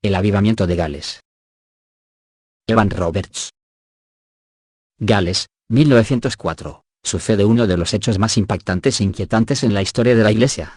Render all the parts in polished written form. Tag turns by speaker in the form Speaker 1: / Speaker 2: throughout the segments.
Speaker 1: El avivamiento de Gales. Evan Roberts. Gales, 1904, sucede uno de los hechos más impactantes e inquietantes en la historia de la Iglesia.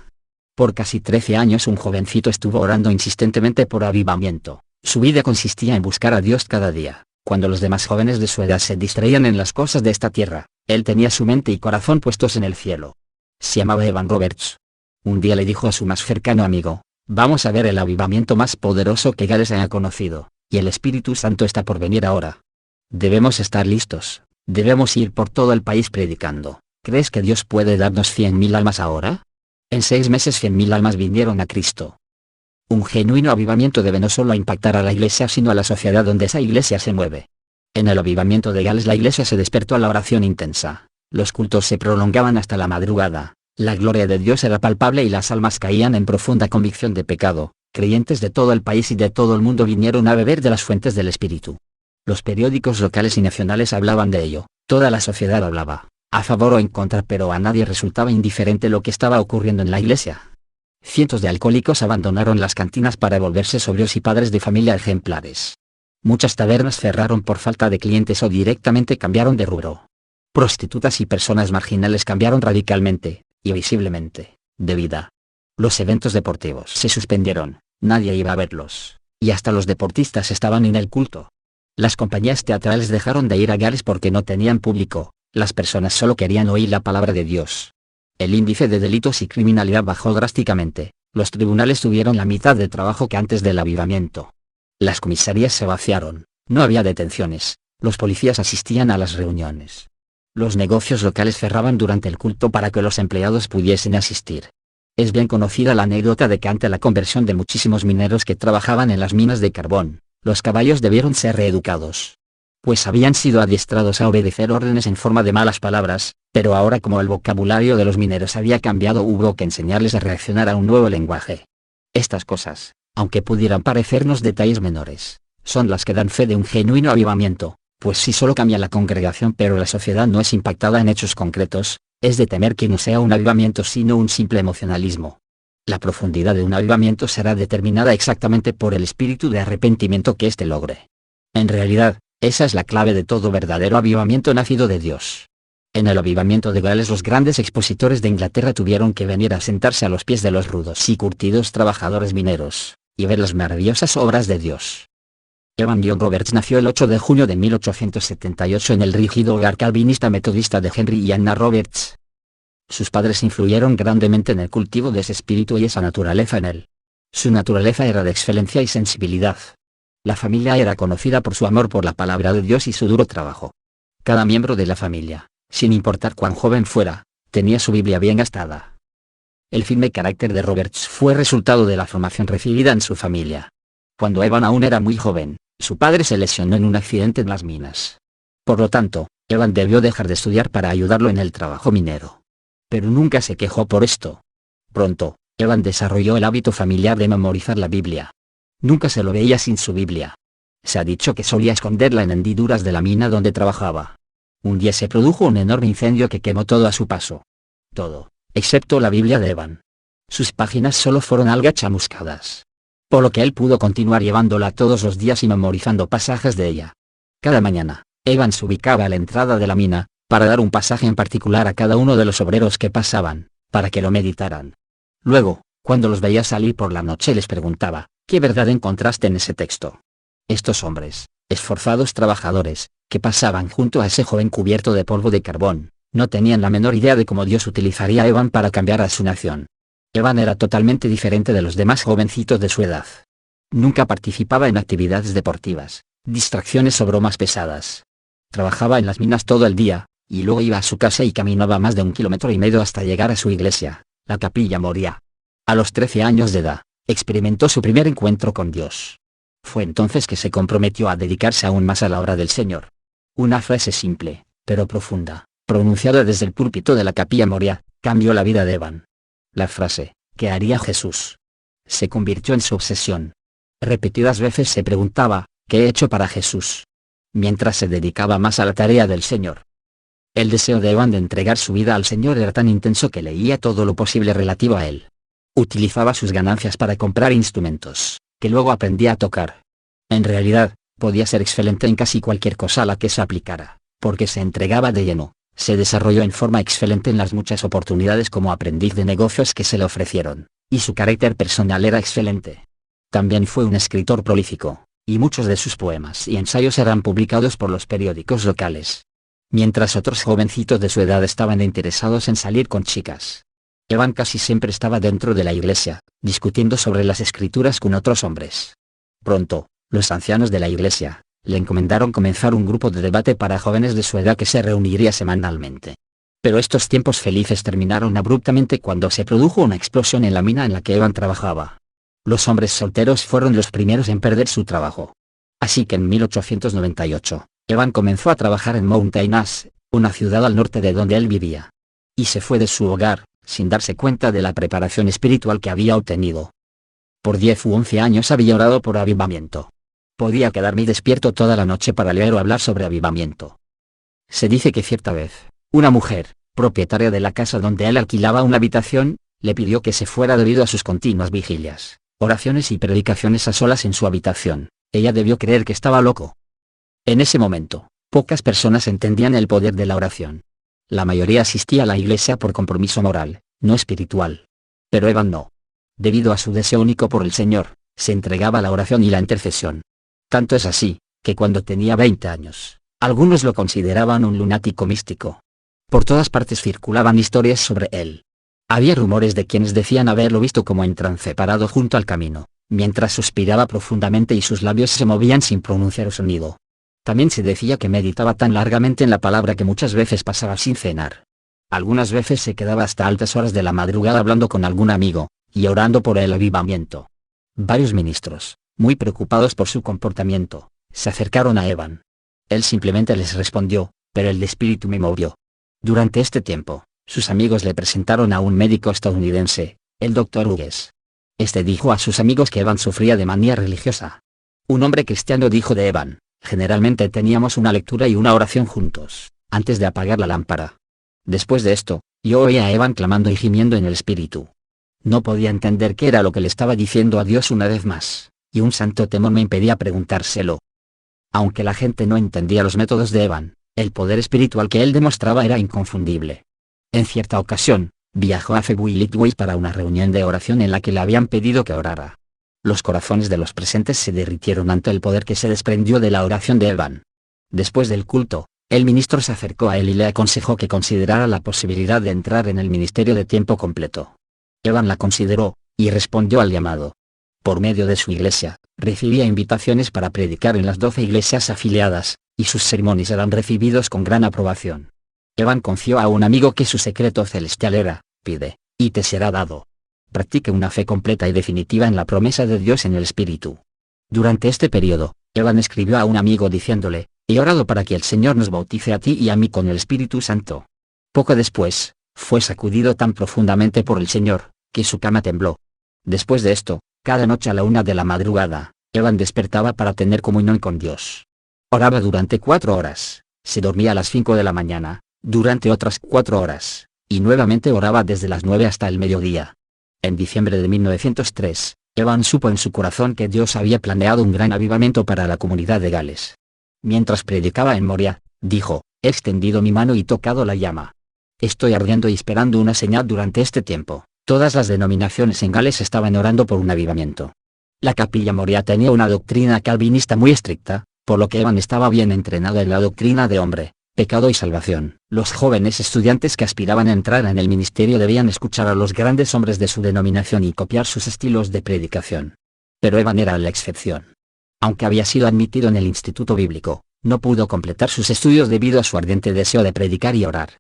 Speaker 1: Por casi 13 años un jovencito estuvo orando insistentemente por avivamiento. Su vida consistía en buscar a Dios cada día. Cuando los demás jóvenes de su edad se distraían en las cosas de esta tierra, él tenía su mente y corazón puestos en el cielo. Se llamaba Evan Roberts. Un día le dijo a su más cercano amigo: vamos a ver el avivamiento más poderoso que Gales haya conocido, y el Espíritu Santo está por venir ahora. Debemos estar listos, debemos ir por todo el país predicando. ¿Crees que Dios puede darnos 100.000 almas ahora? En 6 meses 100.000 almas vinieron a Cristo. Un genuino avivamiento debe no solo impactar a la Iglesia sino a la sociedad donde esa Iglesia se mueve. En el avivamiento de Gales la Iglesia se despertó a la oración intensa. Los cultos se prolongaban hasta la madrugada. La gloria de Dios era palpable y las almas caían en profunda convicción de pecado. Creyentes de todo el país y de todo el mundo vinieron a beber de las fuentes del Espíritu. Los periódicos locales y nacionales hablaban de ello. Toda la sociedad hablaba, a favor o en contra, pero a nadie resultaba indiferente lo que estaba ocurriendo en la Iglesia. Cientos de alcohólicos abandonaron las cantinas para volverse sobrios y padres de familia ejemplares. Muchas tabernas cerraron por falta de clientes o directamente cambiaron de rubro. Prostitutas y personas marginales cambiaron radicalmente, y visiblemente, de vida. Los eventos deportivos se suspendieron, nadie iba a verlos, y hasta los deportistas estaban en el culto. Las compañías teatrales dejaron de ir a Gales porque no tenían público, las personas solo querían oír la palabra de Dios. El índice de delitos y criminalidad bajó drásticamente, los tribunales tuvieron la mitad de trabajo que antes del avivamiento. Las comisarías se vaciaron, no había detenciones, los policías asistían a las reuniones. Los negocios locales cerraban durante el culto para que los empleados pudiesen asistir. Es bien conocida la anécdota de que ante la conversión de muchísimos mineros que trabajaban en las minas de carbón, los caballos debieron ser reeducados. Pues habían sido adiestrados a obedecer órdenes en forma de malas palabras, pero ahora como el vocabulario de los mineros había cambiado hubo que enseñarles a reaccionar a un nuevo lenguaje. Estas cosas, aunque pudieran parecernos detalles menores, son las que dan fe de un genuino avivamiento. Pues si solo cambia la congregación pero la sociedad no es impactada en hechos concretos, es de temer que no sea un avivamiento sino un simple emocionalismo. La profundidad de un avivamiento será determinada exactamente por el espíritu de arrepentimiento que éste logre. En realidad, esa es la clave de todo verdadero avivamiento nacido de Dios. En el avivamiento de Gales los grandes expositores de Inglaterra tuvieron que venir a sentarse a los pies de los rudos y curtidos trabajadores mineros, y ver las maravillosas obras de Dios. Evan John Roberts nació el 8 de junio de 1878 en el rígido hogar calvinista metodista de Henry y Anna Roberts. Sus padres influyeron grandemente en el cultivo de ese espíritu y esa naturaleza en él. Su naturaleza era de excelencia y sensibilidad. La familia era conocida por su amor por la palabra de Dios y su duro trabajo. Cada miembro de la familia, sin importar cuán joven fuera, tenía su Biblia bien gastada. El firme carácter de Roberts fue resultado de la formación recibida en su familia. Cuando Evan aún era muy joven, su padre se lesionó en un accidente en las minas. Por lo tanto, Evan debió dejar de estudiar para ayudarlo en el trabajo minero. Pero nunca se quejó por esto. Pronto, Evan desarrolló el hábito familiar de memorizar la Biblia. Nunca se lo veía sin su Biblia. Se ha dicho que solía esconderla en hendiduras de la mina donde trabajaba. Un día se produjo un enorme incendio que quemó todo a su paso. Todo, excepto la Biblia de Evan. Sus páginas solo fueron algo chamuscadas. Por lo que él pudo continuar llevándola todos los días y memorizando pasajes de ella. Cada mañana, Evan se ubicaba a la entrada de la mina, para dar un pasaje en particular a cada uno de los obreros que pasaban, para que lo meditaran. Luego, cuando los veía salir por la noche les preguntaba: ¿qué verdad encontraste en ese texto? Estos hombres, esforzados trabajadores, que pasaban junto a ese joven cubierto de polvo de carbón, no tenían la menor idea de cómo Dios utilizaría a Evan para cambiar a su nación. Evan era totalmente diferente de los demás jovencitos de su edad. Nunca participaba en actividades deportivas, distracciones o bromas pesadas. Trabajaba en las minas todo el día, y luego iba a su casa y caminaba más de 1,5 kilómetros hasta llegar a su iglesia, la Capilla Moria. A los 13 años de edad, experimentó su primer encuentro con Dios. Fue entonces que se comprometió a dedicarse aún más a la obra del Señor. Una frase simple, pero profunda, pronunciada desde el púlpito de la Capilla Moria, cambió la vida de Evan. La frase: ¿qué haría Jesús?, se convirtió en su obsesión. Repetidas veces se preguntaba: ¿qué he hecho para Jesús?, mientras se dedicaba más a la tarea del Señor. El deseo de Evan de entregar su vida al Señor era tan intenso que leía todo lo posible relativo a él. Utilizaba sus ganancias para comprar instrumentos, que luego aprendía a tocar. En realidad, podía ser excelente en casi cualquier cosa a la que se aplicara, porque se entregaba de lleno. Se desarrolló en forma excelente en las muchas oportunidades como aprendiz de negocios que se le ofrecieron, y su carácter personal era excelente. También fue un escritor prolífico, y muchos de sus poemas y ensayos eran publicados por los periódicos locales. Mientras otros jovencitos de su edad estaban interesados en salir con chicas, Evan casi siempre estaba dentro de la iglesia, discutiendo sobre las escrituras con otros hombres. Pronto, los ancianos de la iglesia le encomendaron comenzar un grupo de debate para jóvenes de su edad que se reuniría semanalmente. Pero estos tiempos felices terminaron abruptamente cuando se produjo una explosión en la mina en la que Evan trabajaba. Los hombres solteros fueron los primeros en perder su trabajo. Así que en 1898, Evan comenzó a trabajar en Mountain Ash, una ciudad al norte de donde él vivía. Y se fue de su hogar, sin darse cuenta de la preparación espiritual que había obtenido. Por 10 u 11 años había orado por avivamiento. Podía quedarme despierto toda la noche para leer o hablar sobre avivamiento. Se dice que cierta vez, una mujer, propietaria de la casa donde él alquilaba una habitación, le pidió que se fuera debido a sus continuas vigilias, oraciones y predicaciones a solas en su habitación. Ella debió creer que estaba loco. En ese momento, pocas personas entendían el poder de la oración. La mayoría asistía a la iglesia por compromiso moral, no espiritual. Pero Evan no. Debido a su deseo único por el Señor, se entregaba a la oración y la intercesión. Tanto es así, que cuando tenía 20 años, algunos lo consideraban un lunático místico. Por todas partes circulaban historias sobre él. Había rumores de quienes decían haberlo visto como en trance parado junto al camino, mientras suspiraba profundamente y sus labios se movían sin pronunciar sonido. También se decía que meditaba tan largamente en la palabra que muchas veces pasaba sin cenar. Algunas veces se quedaba hasta altas horas de la madrugada hablando con algún amigo, y orando por el avivamiento. Varios ministros, muy preocupados por su comportamiento, se acercaron a Evan. Él simplemente les respondió, pero el espíritu me movió. Durante este tiempo, sus amigos le presentaron a un médico estadounidense, el Dr. Hughes. Este dijo a sus amigos que Evan sufría de manía religiosa. Un hombre cristiano dijo de Evan, generalmente teníamos una lectura y una oración juntos, antes de apagar la lámpara. Después de esto, yo oía a Evan clamando y gimiendo en el espíritu. No podía entender qué era lo que le estaba diciendo a Dios una vez más, y un santo temor me impedía preguntárselo. Aunque la gente no entendía los métodos de Evan, el poder espiritual que él demostraba era inconfundible. En cierta ocasión, viajó a February para una reunión de oración en la que le habían pedido que orara. Los corazones de los presentes se derritieron ante el poder que se desprendió de la oración de Evan. Después del culto, el ministro se acercó a él y le aconsejó que considerara la posibilidad de entrar en el ministerio de tiempo completo. Evan la consideró, y respondió al llamado. Por medio de su iglesia, recibía invitaciones para predicar en las 12 iglesias afiliadas, y sus sermones eran recibidos con gran aprobación. Evan confió a un amigo que su secreto celestial era, pide, y te será dado. Practique una fe completa y definitiva en la promesa de Dios en el Espíritu. Durante este periodo, Evan escribió a un amigo diciéndole, he orado para que el Señor nos bautice a ti y a mí con el Espíritu Santo. Poco después, fue sacudido tan profundamente por el Señor, que su cama tembló. Después de esto, cada noche a la 1 de la madrugada, Evan despertaba para tener comunión con Dios. Oraba durante 4 horas, se dormía a las 5 de la mañana, durante otras 4 horas, y nuevamente oraba desde las 9 hasta el mediodía. En diciembre de 1903, Evan supo en su corazón que Dios había planeado un gran avivamiento para la comunidad de Gales. Mientras predicaba en Moria, dijo, he extendido mi mano y tocado la llama. Estoy ardiendo y esperando una señal durante este tiempo. Todas las denominaciones en Gales estaban orando por un avivamiento. La capilla Moria tenía una doctrina calvinista muy estricta, por lo que Evan estaba bien entrenado en la doctrina de hombre, pecado y salvación. Los jóvenes estudiantes que aspiraban a entrar en el ministerio debían escuchar a los grandes hombres de su denominación y copiar sus estilos de predicación. Pero Evan era la excepción. Aunque había sido admitido en el instituto bíblico, no pudo completar sus estudios debido a su ardiente deseo de predicar y orar.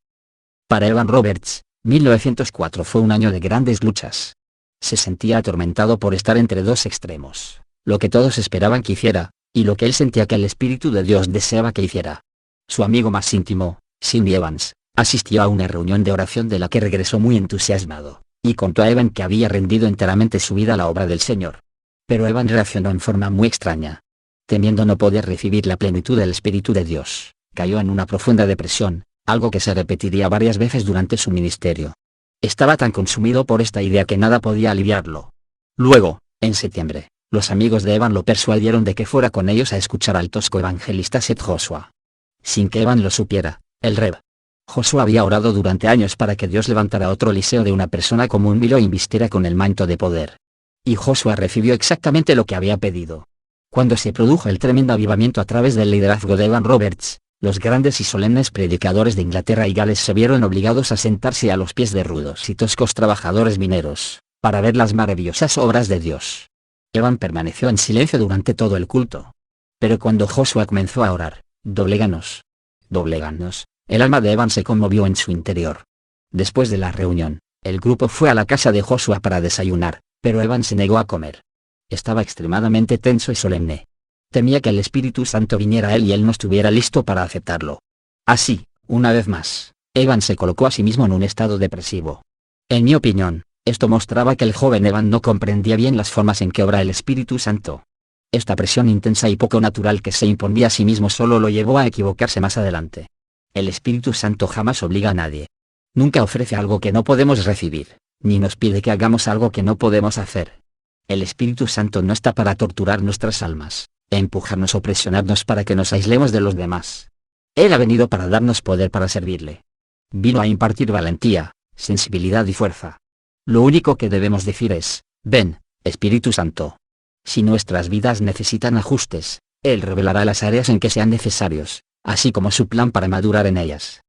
Speaker 1: Para Evan Roberts, 1904 fue un año de grandes luchas. Se sentía atormentado por estar entre dos extremos, lo que todos esperaban que hiciera, y lo que él sentía que el Espíritu de Dios deseaba que hiciera. Su amigo más íntimo, Cindy Evans, asistió a una reunión de oración de la que regresó muy entusiasmado, y contó a Evan que había rendido enteramente su vida a la obra del Señor. Pero Evan reaccionó en forma muy extraña. Temiendo no poder recibir la plenitud del Espíritu de Dios, cayó en una profunda depresión, algo que se repetiría varias veces durante su ministerio. Estaba tan consumido por esta idea que nada podía aliviarlo. Luego, en septiembre, Los amigos de Evan lo persuadieron de que fuera con ellos a escuchar al tosco evangelista Seth Joshua. Sin que Evan lo supiera, el Rev. Joshua había orado durante años para que Dios levantara otro Eliseo de una persona común y lo invistiera con el manto de poder. Y Joshua recibió exactamente lo que había pedido. Cuando se produjo el tremendo avivamiento a través del liderazgo de Evan Roberts, los grandes y solemnes predicadores de Inglaterra y Gales se vieron obligados a sentarse a los pies de rudos y toscos trabajadores mineros, para ver las maravillosas obras de Dios. Evan permaneció en silencio durante todo el culto. Pero cuando Joshua comenzó a orar, dobléganos, dobléganos, el alma de Evan se conmovió en su interior. Después de la reunión, el grupo fue a la casa de Joshua para desayunar, pero Evan se negó a comer. Estaba extremadamente tenso y solemne. Temía que el Espíritu Santo viniera a él y él no estuviera listo para aceptarlo. Así, una vez más, Evan se colocó a sí mismo en un estado depresivo. En mi opinión, esto mostraba que el joven Evan no comprendía bien las formas en que obra el Espíritu Santo. Esta presión intensa y poco natural que se imponía a sí mismo solo lo llevó a equivocarse más adelante. El Espíritu Santo jamás obliga a nadie. Nunca ofrece algo que no podemos recibir, ni nos pide que hagamos algo que no podemos hacer. El Espíritu Santo no está para torturar nuestras almas, empujarnos o presionarnos para que nos aislemos de los demás. Él ha venido para darnos poder para servirle. Vino a impartir valentía, sensibilidad y fuerza. Lo único que debemos decir es, ven, Espíritu Santo. Si nuestras vidas necesitan ajustes, Él revelará las áreas en que sean necesarios, así como su plan para madurar en ellas.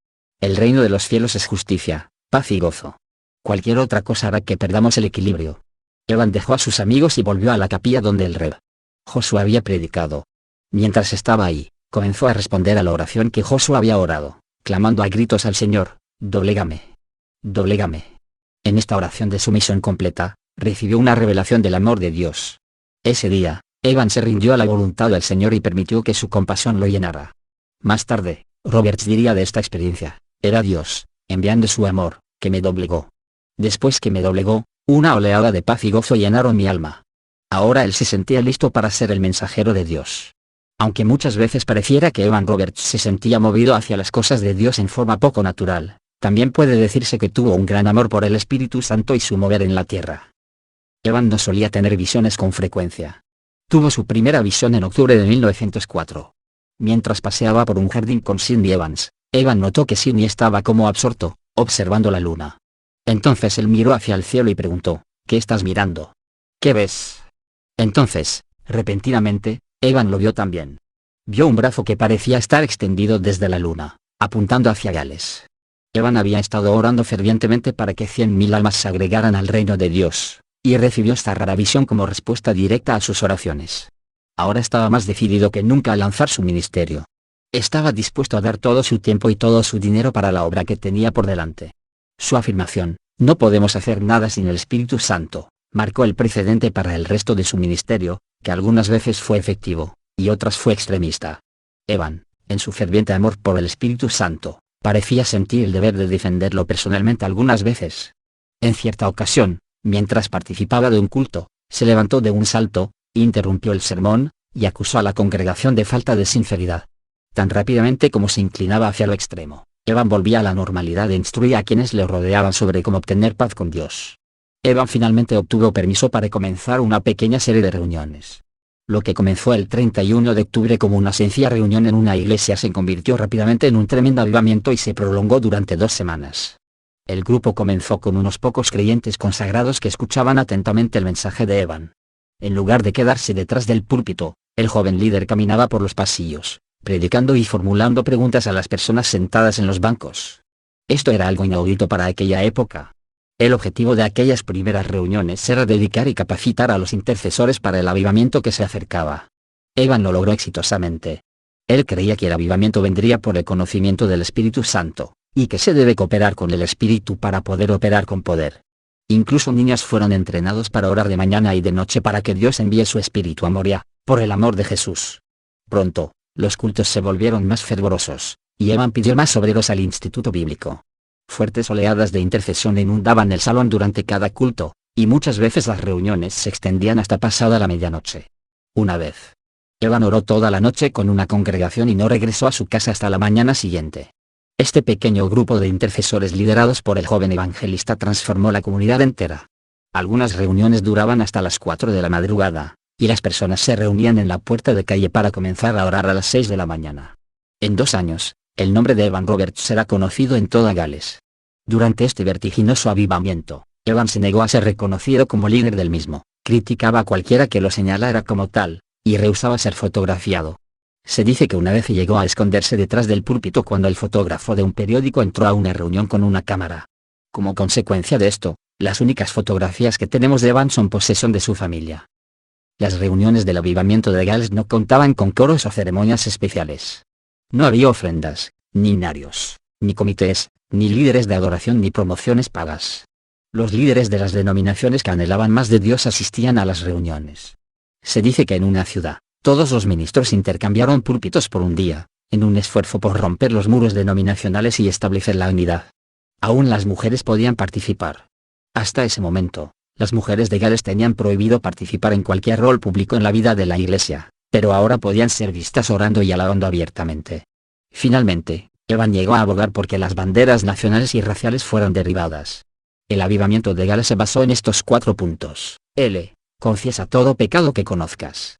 Speaker 1: El reino de los cielos es justicia, paz y gozo. Cualquier otra cosa hará que perdamos el equilibrio. Evan dejó a sus amigos y volvió a la capilla donde el Rev. Joshua había predicado. Mientras estaba ahí, comenzó a responder a la oración que Joshua había orado, clamando a gritos al Señor, doblégame. Doblégame. En esta oración de sumisión completa, recibió una revelación del amor de Dios. Ese día, Evan se rindió a la voluntad del Señor y permitió que su compasión lo llenara. Más tarde, Roberts diría de esta experiencia, era Dios, enviando su amor, que me doblegó. Después que me doblegó, una oleada de paz y gozo llenaron mi alma. Ahora él se sentía listo para ser el mensajero de Dios. Aunque muchas veces pareciera que Evan Roberts se sentía movido hacia las cosas de Dios en forma poco natural, también puede decirse que tuvo un gran amor por el Espíritu Santo y su mover en la tierra. Evan no solía tener visiones con frecuencia. Tuvo su primera visión en octubre de 1904. Mientras paseaba por un jardín con Sidney Evans, Evan notó que Sidney estaba como absorto, observando la luna. Entonces él miró hacia el cielo y preguntó, ¿qué estás mirando? ¿Qué ves? Entonces, repentinamente, Evan lo vio también. Vio un brazo que parecía estar extendido desde la luna, apuntando hacia Gales. Evan había estado orando fervientemente para que 100.000 almas se agregaran al reino de Dios, y recibió esta rara visión como respuesta directa a sus oraciones. Ahora estaba más decidido que nunca a lanzar su ministerio. Estaba dispuesto a dar todo su tiempo y todo su dinero para la obra que tenía por delante. Su afirmación, no podemos hacer nada sin el Espíritu Santo, marcó el precedente para el resto de su ministerio, que algunas veces fue efectivo, y otras fue extremista. Evan, en su ferviente amor por el Espíritu Santo, parecía sentir el deber de defenderlo personalmente algunas veces. En cierta ocasión, mientras participaba de un culto, se levantó de un salto, interrumpió el sermón, y acusó a la congregación de falta de sinceridad. Tan rápidamente como se inclinaba hacia lo extremo, Evan volvía a la normalidad e instruía a quienes le rodeaban sobre cómo obtener paz con Dios. Evan finalmente obtuvo permiso para comenzar una pequeña serie de reuniones. Lo que comenzó el 31 de octubre como una sencilla reunión en una iglesia se convirtió rápidamente en un tremendo avivamiento y se prolongó durante 2 semanas. El grupo comenzó con unos pocos creyentes consagrados que escuchaban atentamente el mensaje de Evan. En lugar de quedarse detrás del púlpito, el joven líder caminaba por los pasillos, predicando y formulando preguntas a las personas sentadas en los bancos. Esto era algo inaudito para aquella época. El objetivo de aquellas primeras reuniones era dedicar y capacitar a los intercesores para el avivamiento que se acercaba. Evan lo logró exitosamente. Él creía que el avivamiento vendría por el conocimiento del Espíritu Santo, y que se debe cooperar con el Espíritu para poder operar con poder. Incluso niños fueron entrenados para orar de mañana y de noche para que Dios envíe su Espíritu a Moria, por el amor de Jesús. Pronto, los cultos se volvieron más fervorosos, y Evan pidió más obreros al Instituto Bíblico. Fuertes oleadas de intercesión inundaban el salón durante cada culto, y muchas veces las reuniones se extendían hasta pasada la medianoche. Una vez, Evan oró toda la noche con una congregación y no regresó a su casa hasta la mañana siguiente. Este pequeño grupo de intercesores liderados por el joven evangelista transformó la comunidad entera. Algunas reuniones duraban hasta las 4 de la madrugada, y las personas se reunían en la puerta de calle para comenzar a orar a las 6 de la mañana. En 2 años, el nombre de Evan Roberts será conocido en toda Gales. Durante este vertiginoso avivamiento, Evan se negó a ser reconocido como líder del mismo, criticaba a cualquiera que lo señalara como tal, y rehusaba ser fotografiado. Se dice que una vez llegó a esconderse detrás del púlpito cuando el fotógrafo de un periódico entró a una reunión con una cámara. Como consecuencia de esto, las únicas fotografías que tenemos de Evan son posesión de su familia. Las reuniones del avivamiento de Gales no contaban con coros o ceremonias especiales. No había ofrendas, ni narios, ni comités, ni líderes de adoración ni promociones pagas. Los líderes de las denominaciones que anhelaban más de Dios asistían a las reuniones. Se dice que en una ciudad, todos los ministros intercambiaron púlpitos por un día, en un esfuerzo por romper los muros denominacionales y establecer la unidad. Aún las mujeres podían participar. Hasta ese momento, las mujeres de Gales tenían prohibido participar en cualquier rol público en la vida de la iglesia, pero ahora podían ser vistas orando y alabando abiertamente. Finalmente, Evan llegó a abogar porque las banderas nacionales y raciales fueran derribadas. El avivamiento de Gales se basó en estos 4 puntos. Confiesa todo pecado que conozcas.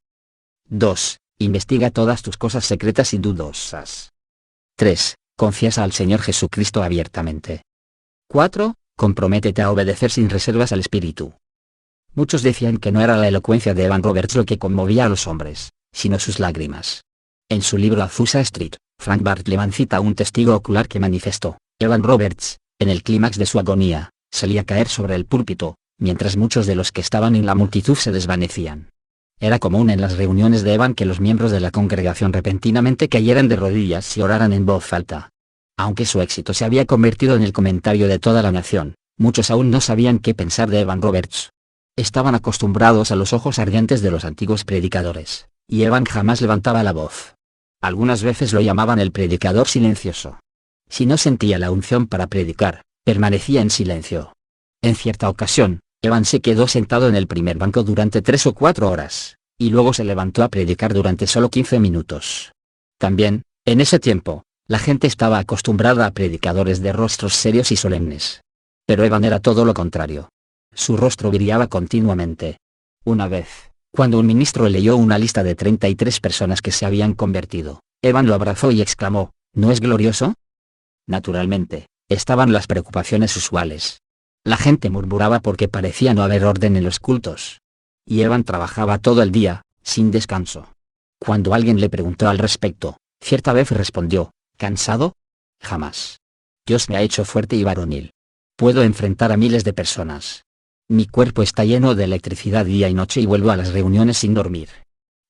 Speaker 1: 2. Investiga todas tus cosas secretas y dudosas. 3. Confiesa al Señor Jesucristo abiertamente. 4. Comprométete a obedecer sin reservas al Espíritu. Muchos decían que no era la elocuencia de Evan Roberts lo que conmovía a los hombres, sino sus lágrimas. En su libro Azusa Street, Frank Bartleman cita a un testigo ocular que manifestó: Evan Roberts, en el clímax de su agonía, solía caer sobre el púlpito, mientras muchos de los que estaban en la multitud se desvanecían. Era común en las reuniones de Evan que los miembros de la congregación repentinamente cayeran de rodillas y oraran en voz alta. Aunque su éxito se había convertido en el comentario de toda la nación, muchos aún no sabían qué pensar de Evan Roberts. Estaban acostumbrados a los ojos ardientes de los antiguos predicadores, y Evan jamás levantaba la voz. Algunas veces lo llamaban el predicador silencioso. Si no sentía la unción para predicar, permanecía en silencio. En cierta ocasión, Evan se quedó sentado en el primer banco durante 3 o 4 horas, y luego se levantó a predicar durante solo 15 minutos. También, en ese tiempo, la gente estaba acostumbrada a predicadores de rostros serios y solemnes. Pero Evan era todo lo contrario. Su rostro brillaba continuamente. Una vez, cuando un ministro leyó una lista de 33 personas que se habían convertido, Evan lo abrazó y exclamó: ¿No es glorioso? Naturalmente, estaban las preocupaciones usuales. La gente murmuraba porque parecía no haber orden en los cultos. Y Evan trabajaba todo el día, sin descanso. Cuando alguien le preguntó al respecto, cierta vez respondió: ¿Cansado? Jamás. Dios me ha hecho fuerte y varonil. Puedo enfrentar a miles de personas. Mi cuerpo está lleno de electricidad día y noche y vuelvo a las reuniones sin dormir.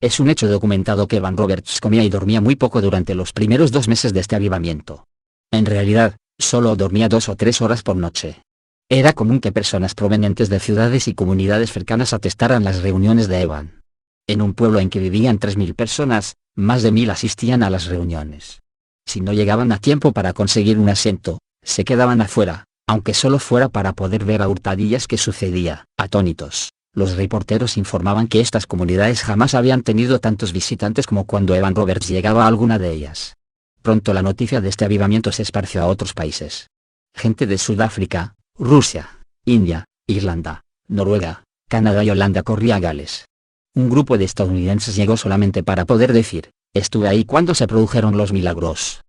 Speaker 1: Es un hecho documentado que Evan Roberts comía y dormía muy poco durante los primeros 2 meses de este avivamiento. En realidad, solo dormía 2 o 3 horas por noche. Era común que personas provenientes de ciudades y comunidades cercanas atestaran las reuniones de Evan. En un pueblo en que vivían 3.000 personas, más de 1.000 asistían a las reuniones. Si no llegaban a tiempo para conseguir un asiento, se quedaban afuera, aunque solo fuera para poder ver a hurtadillas qué sucedía. Atónitos, los reporteros informaban que estas comunidades jamás habían tenido tantos visitantes como cuando Evan Roberts llegaba a alguna de ellas. Pronto la noticia de este avivamiento se esparció a otros países. Gente de Sudáfrica, Rusia, India, Irlanda, Noruega, Canadá y Holanda corría a Gales. Un grupo de estadounidenses llegó solamente para poder decir: estuve ahí cuando se produjeron los milagros.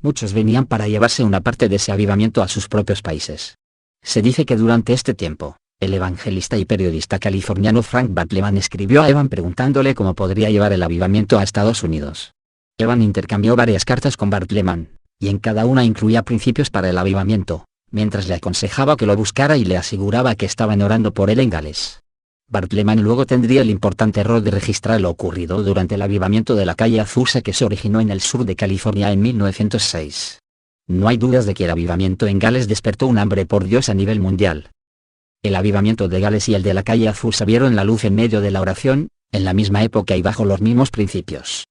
Speaker 1: Muchos venían para llevarse una parte de ese avivamiento a sus propios países. Se dice que durante este tiempo, el evangelista y periodista californiano Frank Bartleman escribió a Evan preguntándole cómo podría llevar el avivamiento a Estados Unidos. Evan intercambió varias cartas con Bartleman, y en cada una incluía principios para el avivamiento, mientras le aconsejaba que lo buscara y le aseguraba que estaban orando por él en Gales. Bartleman luego tendría el importante error de registrar lo ocurrido durante el avivamiento de la calle Azusa que se originó en el sur de California en 1906. No hay dudas de que el avivamiento en Gales despertó un hambre por Dios a nivel mundial. El avivamiento de Gales y el de la calle Azusa vieron la luz en medio de la oración, en la misma época y bajo los mismos principios.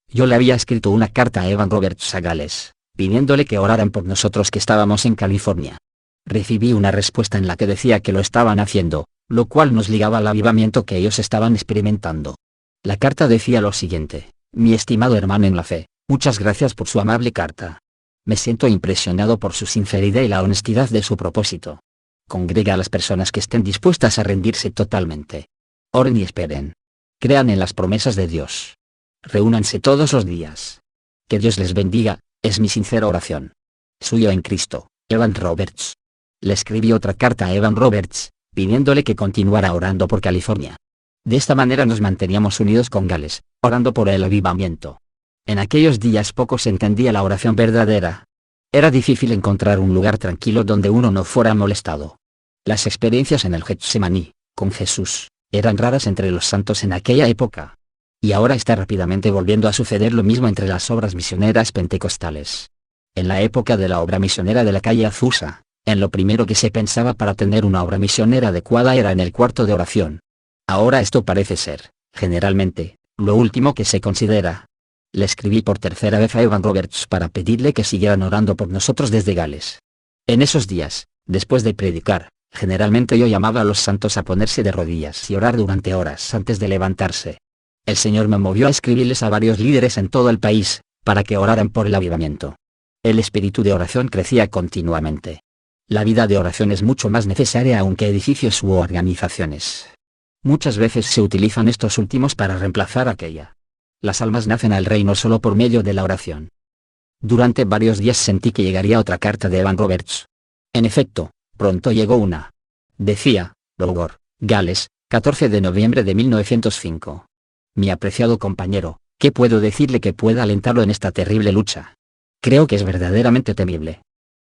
Speaker 1: Yo le había escrito una carta a Evan Roberts a Gales, pidiéndole que oraran por nosotros que estábamos en California. Recibí una respuesta en la que decía que lo estaban haciendo, lo cual nos ligaba al avivamiento que ellos estaban experimentando. La carta decía lo siguiente: mi estimado hermano en la fe, muchas gracias por su amable carta. Me siento impresionado por su sinceridad y la honestidad de su propósito. Congrega a las personas que estén dispuestas a rendirse totalmente. Oren y esperen. Crean en las promesas de Dios. Reúnanse todos los días. Que Dios les bendiga, es mi sincera oración. Suyo en Cristo, Evan Roberts. Le escribí otra carta a Evan Roberts, pidiéndole que continuara orando por California. De esta manera nos manteníamos unidos con Gales, orando por el avivamiento. En aquellos días poco se entendía la oración verdadera. Era difícil encontrar un lugar tranquilo donde uno no fuera molestado. Las experiencias en el Getsemaní, con Jesús, eran raras entre los santos en aquella época. Y ahora está rápidamente volviendo a suceder lo mismo entre las obras misioneras pentecostales. En la época de la obra misionera de la calle Azusa, en lo primero que se pensaba para tener una obra misionera adecuada era en el cuarto de oración. Ahora esto parece ser, generalmente, lo último que se considera. Le escribí por tercera vez a Evan Roberts para pedirle que siguieran orando por nosotros desde Gales. En esos días, después de predicar, generalmente yo llamaba a los santos a ponerse de rodillas y orar durante horas antes de levantarse. El Señor me movió a escribirles a varios líderes en todo el país, para que oraran por el avivamiento. El espíritu de oración crecía continuamente. La vida de oración es mucho más necesaria aunque edificios u organizaciones. Muchas veces se utilizan estos últimos para reemplazar aquella. Las almas nacen al reino solo por medio de la oración. Durante varios días sentí que llegaría otra carta de Evan Roberts. En efecto, pronto llegó una. Decía, Logor, Gales, 14 de noviembre de 1905. Mi apreciado compañero, ¿qué puedo decirle que pueda alentarlo en esta terrible lucha? Creo que es verdaderamente temible.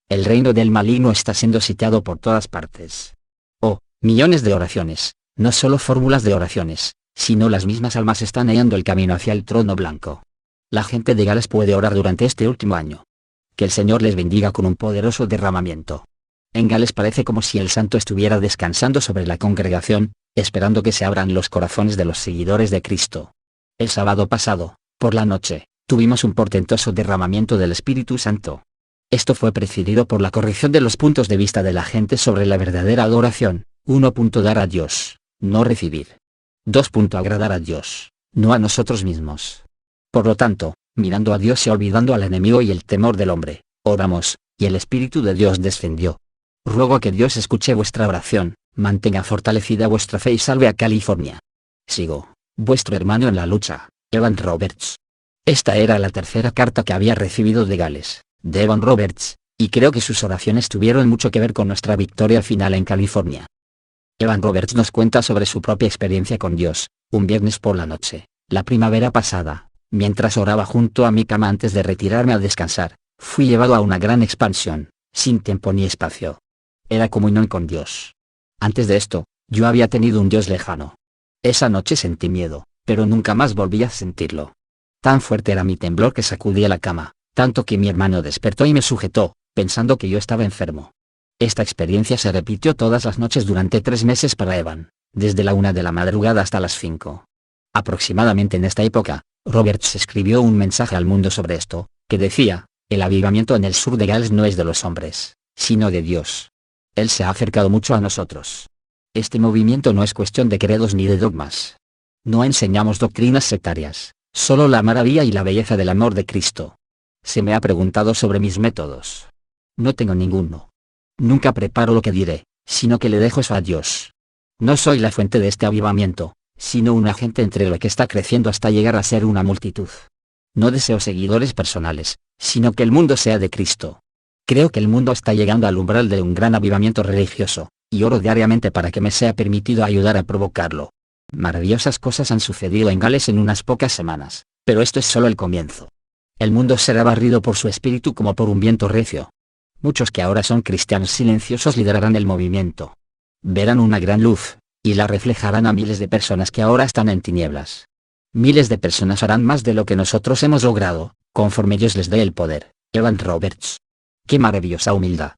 Speaker 1: El reino del maligno está siendo sitiado por todas partes. Oh, millones de oraciones, no solo fórmulas de oraciones, sino las mismas almas están hallando el camino hacia el trono blanco. La gente de Gales puede orar durante este último año. Que el Señor les bendiga con un poderoso derramamiento. En Gales parece como si el santo estuviera descansando sobre la congregación, esperando que se abran los corazones de los seguidores de Cristo. El sábado pasado, por la noche, tuvimos un portentoso derramamiento del Espíritu Santo. Esto fue precedido por la corrección de los puntos de vista de la gente sobre la verdadera adoración. 1. Dar a Dios, no recibir. 2. Agradar a Dios, no a nosotros mismos. Por lo tanto, mirando a Dios y olvidando al enemigo y el temor del hombre, oramos, y el Espíritu de Dios descendió. Ruego que Dios escuche vuestra oración, mantenga fortalecida vuestra fe y salve a California. Sigo, vuestro hermano en la lucha, Evan Roberts. Esta era la tercera carta que había recibido de Gales, de Evan Roberts, y creo que sus oraciones tuvieron mucho que ver con nuestra victoria final en California. Evan Roberts nos cuenta sobre su propia experiencia con Dios. Un viernes por la noche, la primavera pasada, mientras oraba junto a mi cama antes de retirarme a descansar, fui llevado a una gran expansión, sin tiempo ni espacio. Era comunión con Dios. Antes de esto, yo había tenido un Dios lejano. Esa noche sentí miedo, pero nunca más volví a sentirlo. Tan fuerte era mi temblor que sacudí a la cama, tanto que mi hermano despertó y me sujetó, pensando que yo estaba enfermo. Esta experiencia se repitió todas las noches durante 3 meses para Evan, desde la 1 de la madrugada hasta las 5. Aproximadamente en esta época, Roberts escribió un mensaje al mundo sobre esto, que decía, el avivamiento en el sur de Gales no es de los hombres, sino de Dios. Él se ha acercado mucho a nosotros. Este movimiento no es cuestión de credos ni de dogmas. No enseñamos doctrinas sectarias, solo la maravilla y la belleza del amor de Cristo. Se me ha preguntado sobre mis métodos. No tengo ninguno. Nunca preparo lo que diré, sino que le dejo eso a Dios. No soy la fuente de este avivamiento, sino un agente entre lo que está creciendo hasta llegar a ser una multitud. No deseo seguidores personales, sino que el mundo sea de Cristo. Creo que el mundo está llegando al umbral de un gran avivamiento religioso, y oro diariamente para que me sea permitido ayudar a provocarlo. Maravillosas cosas han sucedido en Gales en unas pocas semanas, pero esto es solo el comienzo. El mundo será barrido por su espíritu como por un viento recio. Muchos que ahora son cristianos silenciosos liderarán el movimiento. Verán una gran luz, y la reflejarán a miles de personas que ahora están en tinieblas. Miles de personas harán más de lo que nosotros hemos logrado, conforme Dios les dé el poder. Evan Roberts. ¡Qué maravillosa humildad!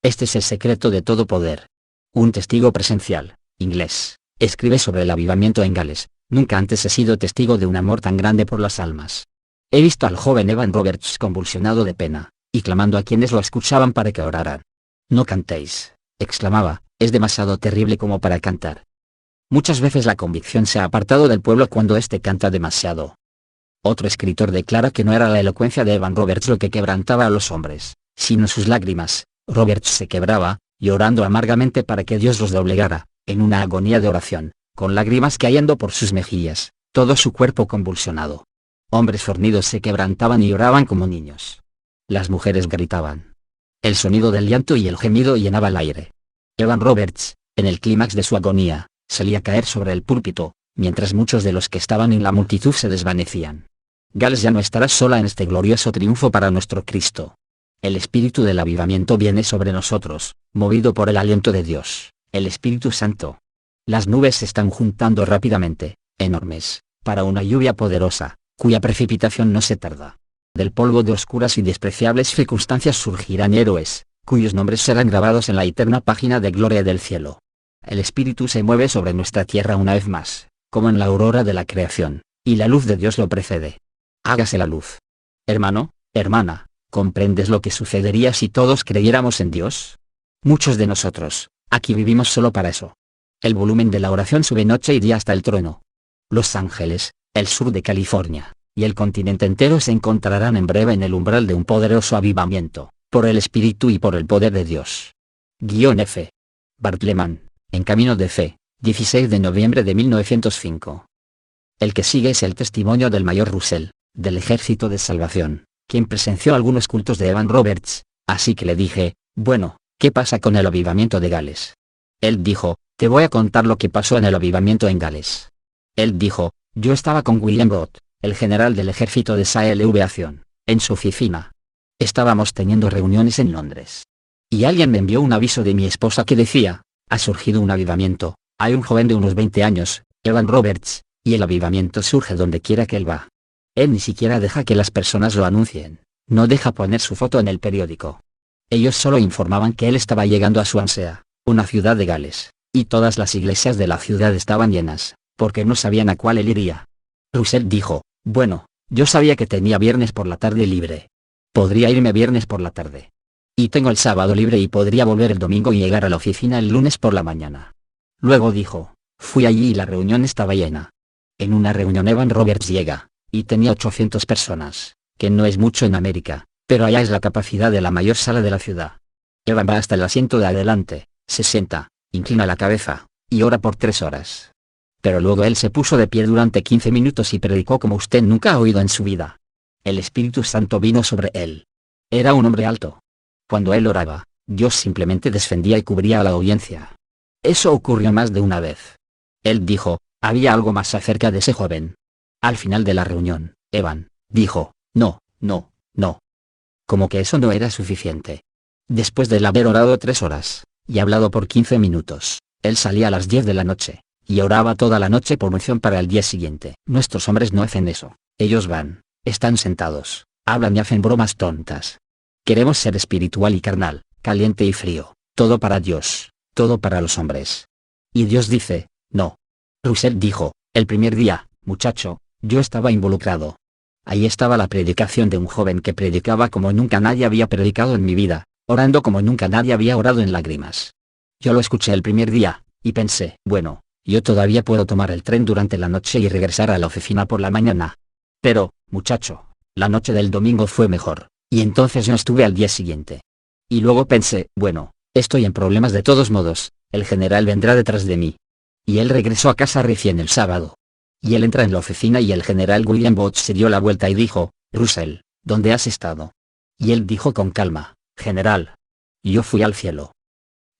Speaker 1: Este es el secreto de todo poder. Un testigo presencial, inglés, escribe sobre el avivamiento en Gales. Nunca antes he sido testigo de un amor tan grande por las almas. He visto al joven Evan Roberts convulsionado de pena, y clamando a quienes lo escuchaban para que oraran. No cantéis, exclamaba, es demasiado terrible como para cantar. Muchas veces la convicción se ha apartado del pueblo cuando éste canta demasiado. Otro escritor declara que no era la elocuencia de Evan Roberts lo que quebrantaba a los hombres, sino sus lágrimas. Roberts se quebraba, llorando amargamente para que Dios los doblegara, en una agonía de oración, con lágrimas cayendo por sus mejillas, todo su cuerpo convulsionado. Hombres fornidos se quebrantaban y lloraban como niños. Las mujeres gritaban. El sonido del llanto y el gemido llenaba el aire. Evan Roberts, en el clímax de su agonía, salía a caer sobre el púlpito, mientras muchos de los que estaban en la multitud se desvanecían. Gales ya no estará sola en este glorioso triunfo para nuestro Cristo. El espíritu del avivamiento viene sobre nosotros, movido por el aliento de Dios, el Espíritu Santo. Las nubes se están juntando rápidamente, enormes, para una lluvia poderosa, cuya precipitación no se tarda. Del polvo de oscuras y despreciables circunstancias surgirán héroes, cuyos nombres serán grabados en la eterna página de gloria del cielo. El Espíritu se mueve sobre nuestra tierra una vez más, como en la aurora de la creación, y la luz de Dios lo precede. Hágase la luz. Hermano, hermana, ¿comprendes lo que sucedería si todos creyéramos en Dios? Muchos de nosotros, aquí vivimos solo para eso. El volumen de la oración sube noche y día hasta el trono. Los Ángeles, el sur de California, y el continente entero se encontrarán en breve en el umbral de un poderoso avivamiento, por el Espíritu y por el poder de Dios. F. Bartleman, En Camino de Fe, 16 de noviembre de 1905. El que sigue es el testimonio del mayor Russell, del Ejército de Salvación, quien presenció algunos cultos de Evan Roberts, así que le dije, bueno, ¿qué pasa con el avivamiento de Gales? Él dijo, te voy a contar lo que pasó en el avivamiento en Gales. Él dijo, yo estaba con William Booth, el general del ejército de Salvación, en su oficina. Estábamos teniendo reuniones en Londres. Y alguien me envió un aviso de mi esposa que decía, ha surgido un avivamiento, hay un joven de unos 20 años, Evan Roberts, y el avivamiento surge donde quiera que él va. Él ni siquiera deja que las personas lo anuncien, no deja poner su foto en el periódico. Ellos solo informaban que él estaba llegando a Swansea, una ciudad de Gales, y todas las iglesias de la ciudad estaban llenas, porque no sabían a cuál él iría. Russell dijo, bueno, yo sabía que tenía viernes por la tarde libre. Podría irme viernes por la tarde. Y tengo el sábado libre y podría volver el domingo y llegar a la oficina el lunes por la mañana. Luego dijo, fui allí y la reunión estaba llena. En una reunión Evan Roberts llega, y tenía 800 personas, que no es mucho en América, pero allá es la capacidad de la mayor sala de la ciudad. Evan va hasta el asiento de adelante, se sienta, inclina la cabeza, y ora por 3 horas. Pero luego él se puso de pie durante 15 minutos y predicó como usted nunca ha oído en su vida. El Espíritu Santo vino sobre él. Era un hombre alto. Cuando él oraba, Dios simplemente descendía y cubría a la audiencia. Eso ocurrió más de una vez. Él dijo, había algo más acerca de ese joven. Al final de la reunión, Evan dijo, no. Como que eso no era suficiente. Después de haber orado 3 horas, y hablado por 15 minutos, él salía a las 10 de la noche, y oraba toda la noche por unción para el día siguiente. Nuestros hombres no hacen eso, ellos van, están sentados, hablan y hacen bromas tontas. Queremos ser espiritual y carnal, caliente y frío, todo para Dios, todo para los hombres. Y Dios dice, no. Russell dijo, el primer día, muchacho, yo estaba involucrado. Ahí estaba la predicación de un joven que predicaba como nunca nadie había predicado en mi vida, orando como nunca nadie había orado en lágrimas. Yo lo escuché el primer día, y pensé, bueno, yo todavía puedo tomar el tren durante la noche y regresar a la oficina por la mañana. Pero, muchacho, la noche del domingo fue mejor, y entonces yo estuve al día siguiente. Y luego pensé, bueno, estoy en problemas de todos modos, el general vendrá detrás de mí. Y él regresó a casa recién el sábado. Y él entra en la oficina y el general William Booth se dio la vuelta y dijo, Russell, ¿dónde has estado? Y él dijo con calma, general. Yo fui al cielo.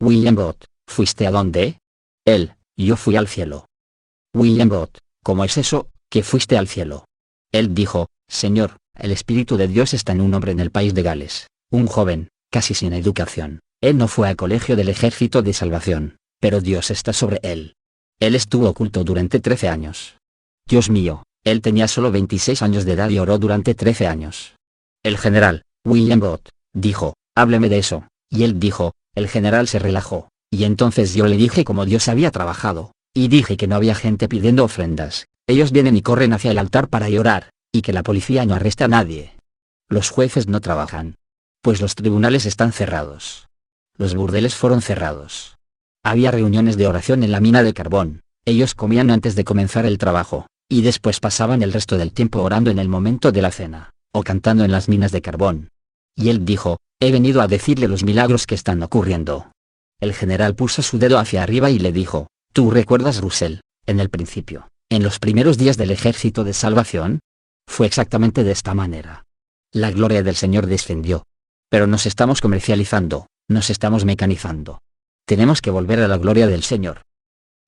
Speaker 1: William Booth, ¿fuiste a dónde? Él, yo fui al cielo. William Booth, ¿cómo es eso, que fuiste al cielo? Él dijo, señor, el Espíritu de Dios está en un hombre en el país de Gales, un joven, casi sin educación. Él no fue al colegio del Ejército de Salvación, pero Dios está sobre él. Él estuvo oculto durante 13 años. Dios mío, él tenía solo 26 años de edad y oró durante 13 años. El general, William Booth, dijo, hábleme de eso, y él dijo, el general se relajó, y entonces yo le dije cómo Dios había trabajado, y dije que no había gente pidiendo ofrendas, ellos vienen y corren hacia el altar para llorar, y que la policía no arresta a nadie. Los jueces no trabajan. Pues los tribunales están cerrados. Los burdeles fueron cerrados. Había reuniones de oración en la mina de carbón, ellos comían antes de comenzar el trabajo, y después pasaban el resto del tiempo orando en el momento de la cena, o cantando en las minas de carbón. Y él dijo, he venido a decirle los milagros que están ocurriendo. El general puso su dedo hacia arriba y le dijo, ¿tú recuerdas Russell, en el principio, En los primeros días del ejército de salvación, fue exactamente de esta manera. La gloria del Señor descendió. Pero nos estamos comercializando, nos estamos mecanizando. Tenemos que volver a la gloria del Señor.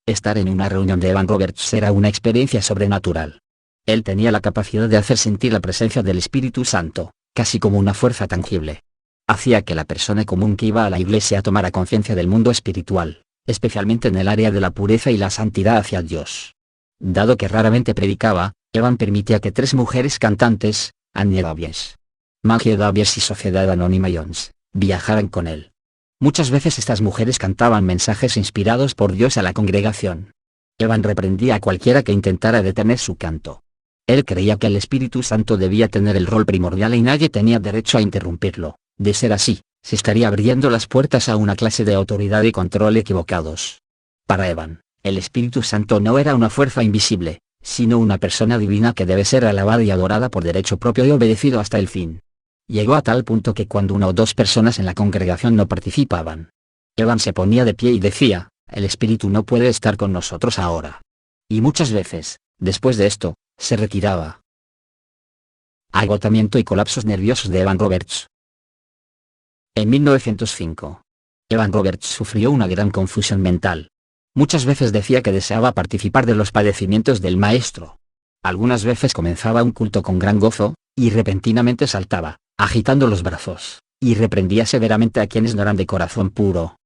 Speaker 1: Estar en una reunión de Evan Roberts era una experiencia sobrenatural. Él tenía la capacidad de hacer sentir la presencia del Espíritu Santo, casi como una fuerza tangible. Hacía que la persona común que iba a la iglesia tomara conciencia del mundo espiritual, especialmente en el área de la pureza y la santidad hacia Dios. Dado que raramente predicaba, Evan permitía que 3 mujeres cantantes, Annie Davies, Maggie Davies y Sociedad Anónima Jones, viajaran con él. Muchas veces estas mujeres cantaban mensajes inspirados por Dios a la congregación. Evan reprendía a cualquiera que intentara detener su canto. Él creía que el Espíritu Santo debía tener el rol primordial y nadie tenía derecho a interrumpirlo. De ser así, se estaría abriendo las puertas a una clase de autoridad y control equivocados. Para Evan, el Espíritu Santo no era una fuerza invisible, sino una persona divina que debe ser alabada y adorada por derecho propio y obedecido hasta el fin. Llegó a tal punto que cuando 1 o 2 personas en la congregación no participaban, Evan se ponía de pie y decía, el Espíritu no puede estar con nosotros ahora. Y muchas veces, después de esto, se retiraba. Agotamiento y colapsos nerviosos de Evan Roberts. En 1905, Evan Roberts sufrió una gran confusión mental. Muchas veces decía que deseaba participar de los padecimientos del Maestro. Algunas veces comenzaba un culto con gran gozo, y repentinamente saltaba, agitando los brazos, y reprendía severamente a quienes no eran de corazón puro.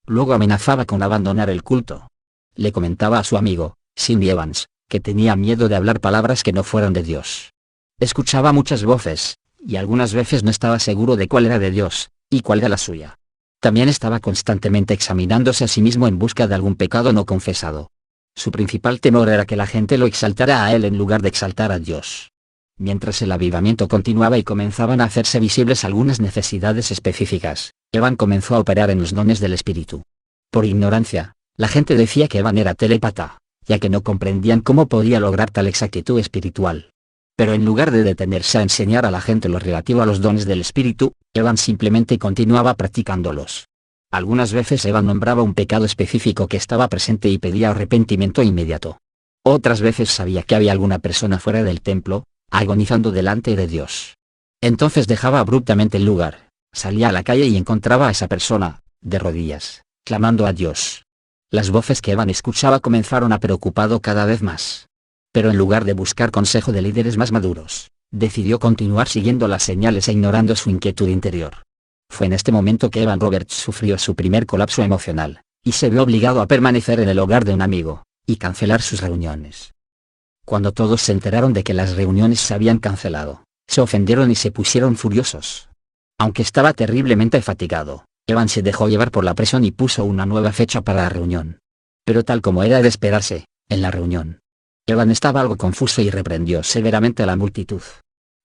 Speaker 1: Luego amenazaba con abandonar el culto. Le comentaba a su amigo, Cindy Evans, que tenía miedo de hablar palabras que no fueran de Dios. Escuchaba muchas voces, y algunas veces no estaba seguro de cuál era de Dios, y cuál era la suya. También estaba constantemente examinándose a sí mismo en busca de algún pecado no confesado. Su principal temor era que la gente lo exaltara a él en lugar de exaltar a Dios. Mientras el avivamiento continuaba y comenzaban a hacerse visibles algunas necesidades específicas, Evan comenzó a operar en los dones del Espíritu. Por ignorancia, la gente decía que Evan era telépata, ya que no comprendían cómo podía lograr tal exactitud espiritual. Pero en lugar de detenerse a enseñar a la gente lo relativo a los dones del Espíritu, Evan simplemente continuaba practicándolos. Algunas veces Evan nombraba un pecado específico que estaba presente y pedía arrepentimiento inmediato. Otras veces sabía que había alguna persona fuera del templo, agonizando delante de Dios. Entonces dejaba abruptamente el lugar, salía a la calle y encontraba a esa persona, de rodillas, clamando a Dios. Las voces que Evan escuchaba comenzaron a preocuparlo cada vez más. Pero en lugar de buscar consejo de líderes más maduros, decidió continuar siguiendo las señales e ignorando su inquietud interior. Fue en este momento que Evan Roberts sufrió su primer colapso emocional, y se vio obligado a permanecer en el hogar de un amigo, y cancelar sus reuniones. Cuando todos se enteraron de que las reuniones se habían cancelado, se ofendieron y se pusieron furiosos. Aunque estaba terriblemente fatigado, Evan se dejó llevar por la presión y puso una nueva fecha para la reunión. Pero tal como era de esperarse, en la reunión, Evan estaba algo confuso y reprendió severamente a la multitud.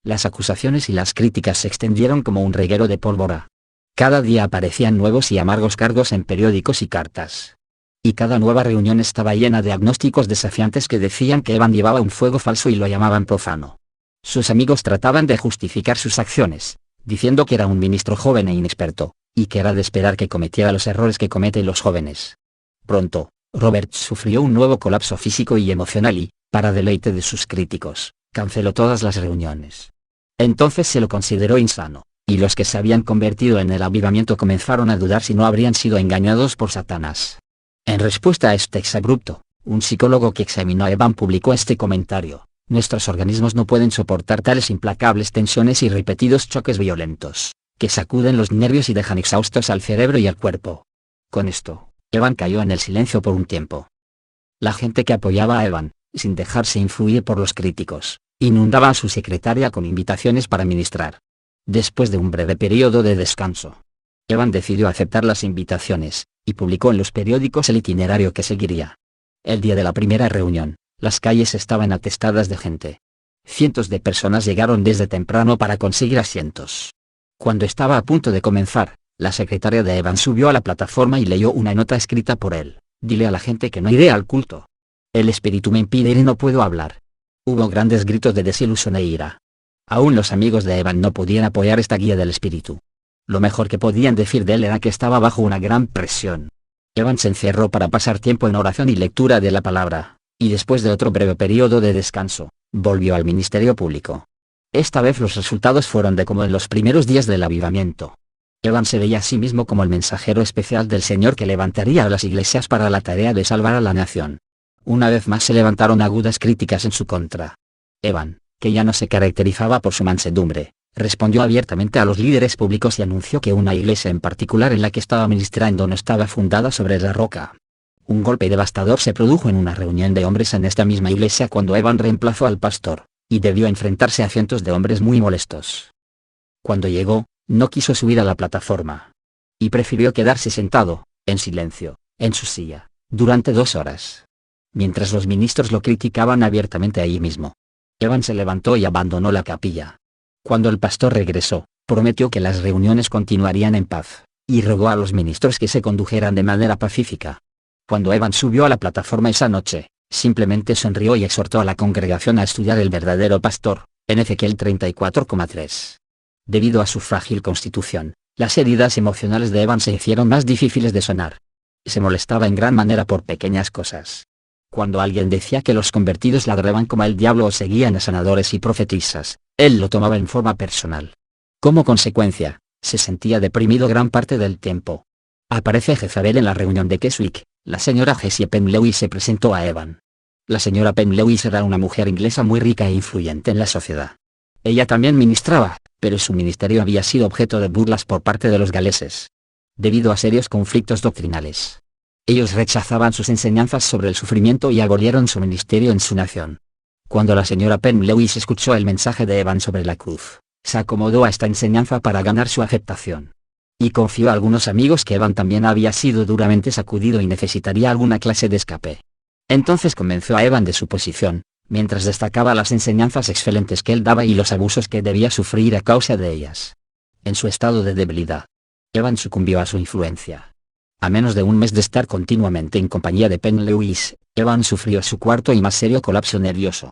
Speaker 1: Las acusaciones y las críticas se extendieron como un reguero de pólvora. Cada día aparecían nuevos y amargos cargos en periódicos y cartas. Y cada nueva reunión estaba llena de agnósticos desafiantes que decían que Evan llevaba un fuego falso y lo llamaban profano. Sus amigos trataban de justificar sus acciones, diciendo que era un ministro joven e inexperto, y que era de esperar que cometiera los errores que cometen los jóvenes. Pronto, Roberts sufrió un nuevo colapso físico y emocional y, para deleite de sus críticos, canceló todas las reuniones. Entonces se lo consideró insano, y los que se habían convertido en el avivamiento comenzaron a dudar si no habrían sido engañados por Satanás. En respuesta a este exabrupto, un psicólogo que examinó a Evan publicó este comentario: nuestros organismos no pueden soportar tales implacables tensiones y repetidos choques violentos, que sacuden los nervios y dejan exhaustos al cerebro y al cuerpo. Con esto, Evan cayó en el silencio por un tiempo. La gente que apoyaba a Evan, sin dejarse influir por los críticos, inundaba a su secretaria con invitaciones para ministrar. Después de un breve periodo de descanso, Evan decidió aceptar las invitaciones, y publicó en los periódicos el itinerario que seguiría. El día de la primera reunión, las calles estaban atestadas de gente. Cientos de personas llegaron desde temprano para conseguir asientos. Cuando estaba a punto de comenzar, la secretaria de Evan subió a la plataforma y leyó una nota escrita por él: dile a la gente que no iré al culto. El espíritu me impide ir y no puedo hablar. Hubo grandes gritos de desilusión e ira. Aún los amigos de Evan no podían apoyar esta guía del espíritu. Lo mejor que podían decir de él era que estaba bajo una gran presión. Evan se encerró para pasar tiempo en oración y lectura de la palabra, y después de otro breve periodo de descanso, volvió al ministerio público. Esta vez los resultados fueron de como en los primeros días del avivamiento. Evan se veía a sí mismo como el mensajero especial del Señor que levantaría a las iglesias para la tarea de salvar a la nación. Una vez más se levantaron agudas críticas en su contra. Evan, que ya no se caracterizaba por su mansedumbre, respondió abiertamente a los líderes públicos y anunció que una iglesia en particular en la que estaba ministrando no estaba fundada sobre la roca. Un golpe devastador se produjo en una reunión de hombres en esta misma iglesia cuando Evan reemplazó al pastor, y debió enfrentarse a cientos de hombres muy molestos. Cuando llegó, no quiso subir a la plataforma. Y prefirió quedarse sentado, en silencio, en su silla, durante 2 horas. Mientras los ministros lo criticaban abiertamente allí mismo. Evan se levantó y abandonó la capilla. Cuando el pastor regresó, prometió que las reuniones continuarían en paz, y rogó a los ministros que se condujeran de manera pacífica. Cuando Evan subió a la plataforma esa noche, simplemente sonrió y exhortó a la congregación a estudiar el verdadero pastor, en Ezequiel 34,3. Debido a su frágil constitución, las heridas emocionales de Evan se hicieron más difíciles de sanar. Se molestaba en gran manera por pequeñas cosas. Cuando alguien decía que los convertidos ladraban como el diablo o seguían a sanadores y profetisas, él lo tomaba en forma personal. Como consecuencia, se sentía deprimido gran parte del tiempo. Aparece Jezabel en la reunión de Keswick. La señora Jessie Penn-Lewis se presentó a Evan. La señora Penn-Lewis era una mujer inglesa muy rica e influyente en la sociedad. Ella también ministraba, pero su ministerio había sido objeto de burlas por parte de los galeses. Debido a serios conflictos doctrinales. Ellos rechazaban sus enseñanzas sobre el sufrimiento y abolieron su ministerio en su nación. Cuando la señora Penn-Lewis escuchó el mensaje de Evan sobre la cruz, se acomodó a esta enseñanza para ganar su aceptación. Y confió a algunos amigos que Evan también había sido duramente sacudido y necesitaría alguna clase de escape. Entonces convenció a Evan de su posición, mientras destacaba las enseñanzas excelentes que él daba y los abusos que debía sufrir a causa de ellas. En su estado de debilidad, Evan sucumbió a su influencia. A menos de un mes de estar continuamente en compañía de Penn-Lewis, Evan sufrió su cuarto y más serio colapso nervioso.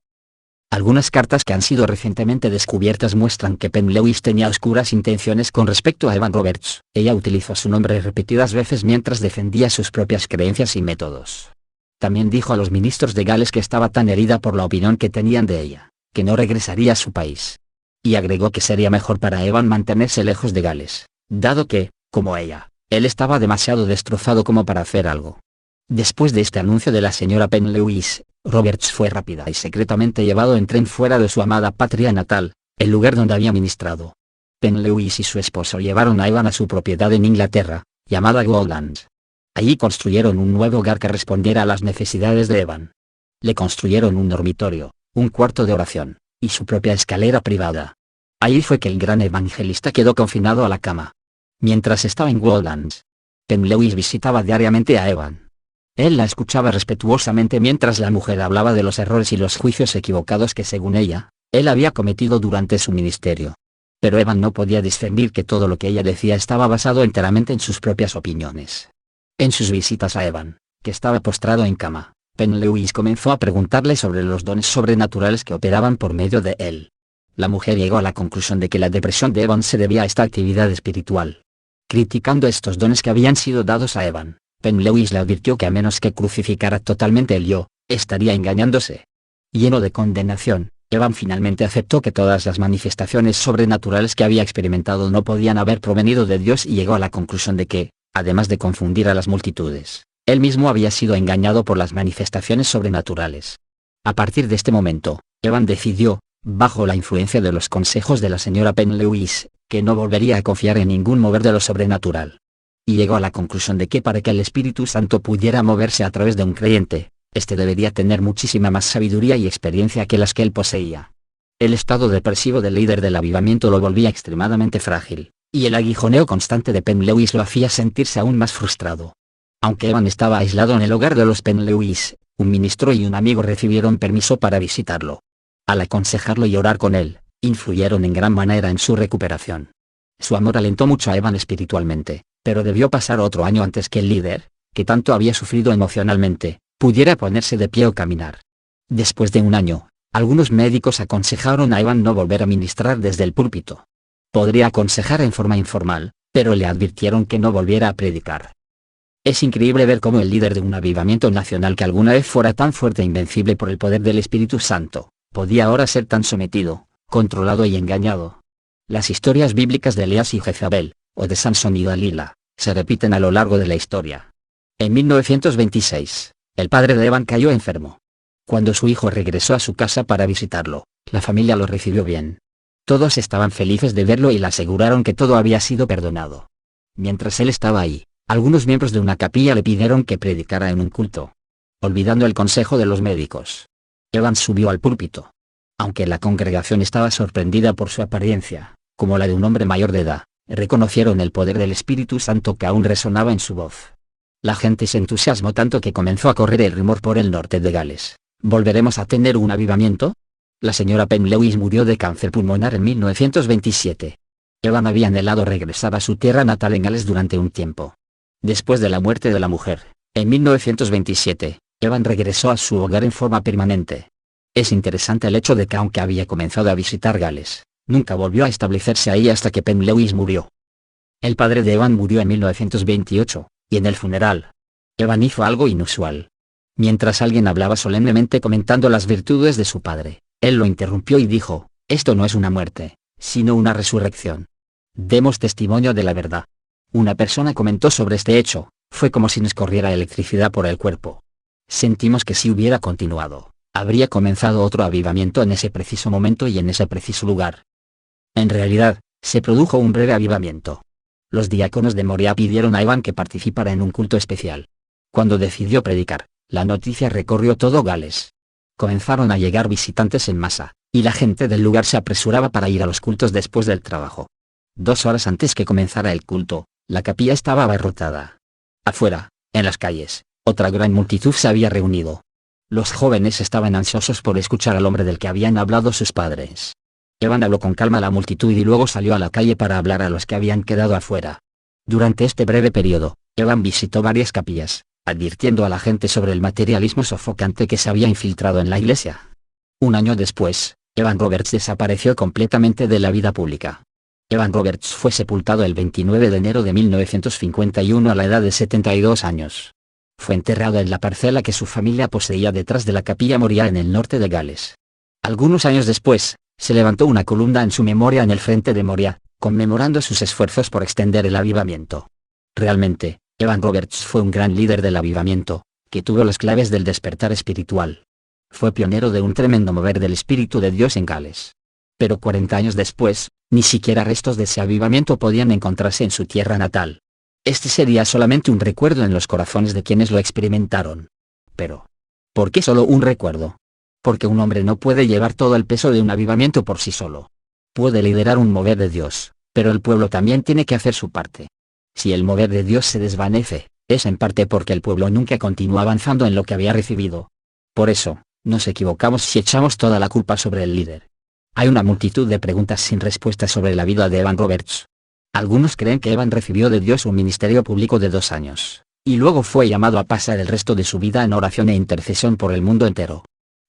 Speaker 1: Algunas cartas que han sido recientemente descubiertas muestran que Penn-Lewis tenía oscuras intenciones con respecto a Evan Roberts. Ella utilizó su nombre repetidas veces mientras defendía sus propias creencias y métodos. También dijo a los ministros de Gales que estaba tan herida por la opinión que tenían de ella, que no regresaría a su país. Y agregó que sería mejor para Evan mantenerse lejos de Gales, dado que, como ella, él estaba demasiado destrozado como para hacer algo. Después de este anuncio de la señora Penn-Lewis, Roberts fue rápida y secretamente llevado en tren fuera de su amada patria natal, el lugar donde había ministrado. Penn-Lewis y su esposo llevaron a Evan a su propiedad en Inglaterra, llamada Goldlands. Allí construyeron un nuevo hogar que respondiera a las necesidades de Evan. Le construyeron un dormitorio, un cuarto de oración, y su propia escalera privada. Allí fue que el gran evangelista quedó confinado a la cama. Mientras estaba en Goldlands, Penn-Lewis visitaba diariamente a Evan. Él la escuchaba respetuosamente mientras la mujer hablaba de los errores y los juicios equivocados que según ella, él había cometido durante su ministerio. Pero Evan no podía discernir que todo lo que ella decía estaba basado enteramente en sus propias opiniones. En sus visitas a Evan, que estaba postrado en cama, Penn-Lewis comenzó a preguntarle sobre los dones sobrenaturales que operaban por medio de él. La mujer llegó a la conclusión de que la depresión de Evan se debía a esta actividad espiritual. Criticando estos dones que habían sido dados a Evan, Penn-Lewis le advirtió que a menos que crucificara totalmente el yo, estaría engañándose. Lleno de condenación, Evan finalmente aceptó que todas las manifestaciones sobrenaturales que había experimentado no podían haber provenido de Dios y llegó a la conclusión de que, además de confundir a las multitudes, él mismo había sido engañado por las manifestaciones sobrenaturales. A partir de este momento, Evan decidió, bajo la influencia de los consejos de la señora Penn-Lewis, que no volvería a confiar en ningún mover de lo sobrenatural. Y llegó a la conclusión de que para que el Espíritu Santo pudiera moverse a través de un creyente, éste debería tener muchísima más sabiduría y experiencia que las que él poseía. El estado depresivo del líder del avivamiento lo volvía extremadamente frágil, y el aguijoneo constante de Penn-Lewis lo hacía sentirse aún más frustrado. Aunque Evan estaba aislado en el hogar de los Penn-Lewis, un ministro y un amigo recibieron permiso para visitarlo. Al aconsejarlo y orar con él, influyeron en gran manera en su recuperación. Su amor alentó mucho a Evan espiritualmente, pero debió pasar otro año antes que el líder, que tanto había sufrido emocionalmente, pudiera ponerse de pie o caminar. Después de un año, algunos médicos aconsejaron a Evan no volver a ministrar desde el púlpito. Podría aconsejar en forma informal, pero le advirtieron que no volviera a predicar. Es increíble ver cómo el líder de un avivamiento nacional que alguna vez fuera tan fuerte e invencible por el poder del Espíritu Santo, podía ahora ser tan sometido, controlado y engañado. Las historias bíblicas de Elías y Jezabel, o de Sansón y Dalila, se repiten a lo largo de la historia. En 1926, el padre de Evan cayó enfermo. Cuando su hijo regresó a su casa para visitarlo, la familia lo recibió bien. Todos estaban felices de verlo y le aseguraron que todo había sido perdonado. Mientras él estaba ahí, algunos miembros de una capilla le pidieron que predicara en un culto. Olvidando el consejo de los médicos, Evan subió al púlpito. Aunque la congregación estaba sorprendida por su apariencia, como la de un hombre mayor de edad, reconocieron el poder del Espíritu Santo que aún resonaba en su voz. La gente se entusiasmó tanto que comenzó a correr el rumor por el norte de Gales: ¿volveremos a tener un avivamiento? La señora Penn Lewis murió de cáncer pulmonar en 1927. Evan había anhelado regresar a su tierra natal en Gales durante un tiempo. Después de la muerte de la mujer, en 1927, Evan regresó a su hogar en forma permanente. Es interesante el hecho de que aunque había comenzado a visitar Gales, nunca volvió a establecerse ahí hasta que Penn Lewis murió. El padre de Evan murió en 1928, y en el funeral, Evan hizo algo inusual. Mientras alguien hablaba solemnemente comentando las virtudes de su padre, él lo interrumpió y dijo: «Esto no es una muerte, sino una resurrección. Demos testimonio de la verdad». Una persona comentó sobre este hecho: «Fue como si nos corriera electricidad por el cuerpo. Sentimos que si hubiera continuado, habría comenzado otro avivamiento en ese preciso momento y en ese preciso lugar». En realidad, se produjo un breve avivamiento. Los diáconos de Moria pidieron a Evan que participara en un culto especial. Cuando decidió predicar, la noticia recorrió todo Gales. Comenzaron a llegar visitantes en masa, y la gente del lugar se apresuraba para ir a los cultos después del trabajo. 2 horas antes que comenzara el culto, la capilla estaba abarrotada. Afuera, en las calles, otra gran multitud se había reunido. Los jóvenes estaban ansiosos por escuchar al hombre del que habían hablado sus padres. Evan habló con calma a la multitud y luego salió a la calle para hablar a los que habían quedado afuera. Durante este breve periodo, Evan visitó varias capillas, advirtiendo a la gente sobre el materialismo sofocante que se había infiltrado en la iglesia. Un año después, Evan Roberts desapareció completamente de la vida pública. Evan Roberts fue sepultado el 29 de enero de 1951 a la edad de 72 años. Fue enterrado en la parcela que su familia poseía detrás de la capilla Moria en el norte de Gales. Algunos años después, se levantó una columna en su memoria en el frente de Moria, conmemorando sus esfuerzos por extender el avivamiento. Realmente, Evan Roberts fue un gran líder del avivamiento, que tuvo las claves del despertar espiritual. Fue pionero de un tremendo mover del Espíritu de Dios en Gales. Pero 40 años después, ni siquiera restos de ese avivamiento podían encontrarse en su tierra natal. Este sería solamente un recuerdo en los corazones de quienes lo experimentaron. Pero, ¿por qué solo un recuerdo? Porque un hombre no puede llevar todo el peso de un avivamiento por sí solo. Puede liderar un mover de Dios, pero el pueblo también tiene que hacer su parte. Si el mover de Dios se desvanece, es en parte porque el pueblo nunca continúa avanzando en lo que había recibido. Por eso, nos equivocamos si echamos toda la culpa sobre el líder. Hay una multitud de preguntas sin respuesta sobre la vida de Evan Roberts. Algunos creen que Evan recibió de Dios un ministerio público de 2 años, y luego fue llamado a pasar el resto de su vida en oración e intercesión por el mundo entero.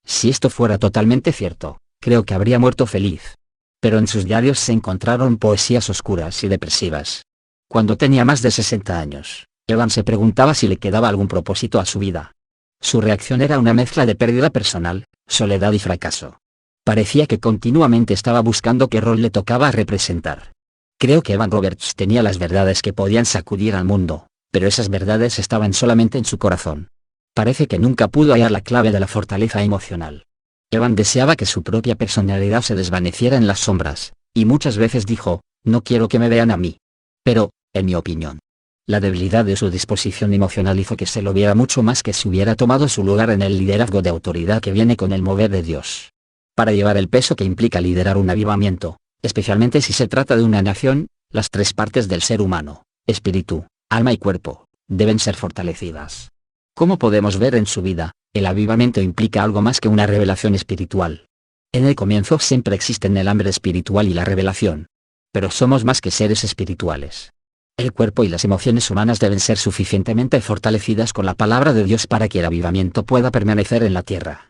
Speaker 1: Si esto fuera totalmente cierto, creo que habría muerto feliz. Pero en sus diarios se encontraron poesías oscuras y depresivas. Cuando tenía más de 60 años, Evan se preguntaba si le quedaba algún propósito a su vida. Su reacción era una mezcla de pérdida personal, soledad y fracaso. Parecía que continuamente estaba buscando qué rol le tocaba representar. Creo que Evan Roberts tenía las verdades que podían sacudir al mundo, pero esas verdades estaban solamente en su corazón. Parece que nunca pudo hallar la clave de la fortaleza emocional. Evan deseaba que su propia personalidad se desvaneciera en las sombras, y muchas veces dijo: «No quiero que me vean a mí». Pero, en mi opinión, la debilidad de su disposición emocional hizo que se lo viera mucho más que si hubiera tomado su lugar en el liderazgo de autoridad que viene con el mover de Dios. Para llevar el peso que implica liderar un avivamiento, especialmente si se trata de una nación, las 3 partes del ser humano, espíritu, alma y cuerpo, deben ser fortalecidas. Como podemos ver en su vida, el avivamiento implica algo más que una revelación espiritual. En el comienzo siempre existen el hambre espiritual y la revelación. Pero somos más que seres espirituales. El cuerpo y las emociones humanas deben ser suficientemente fortalecidas con la palabra de Dios para que el avivamiento pueda permanecer en la tierra.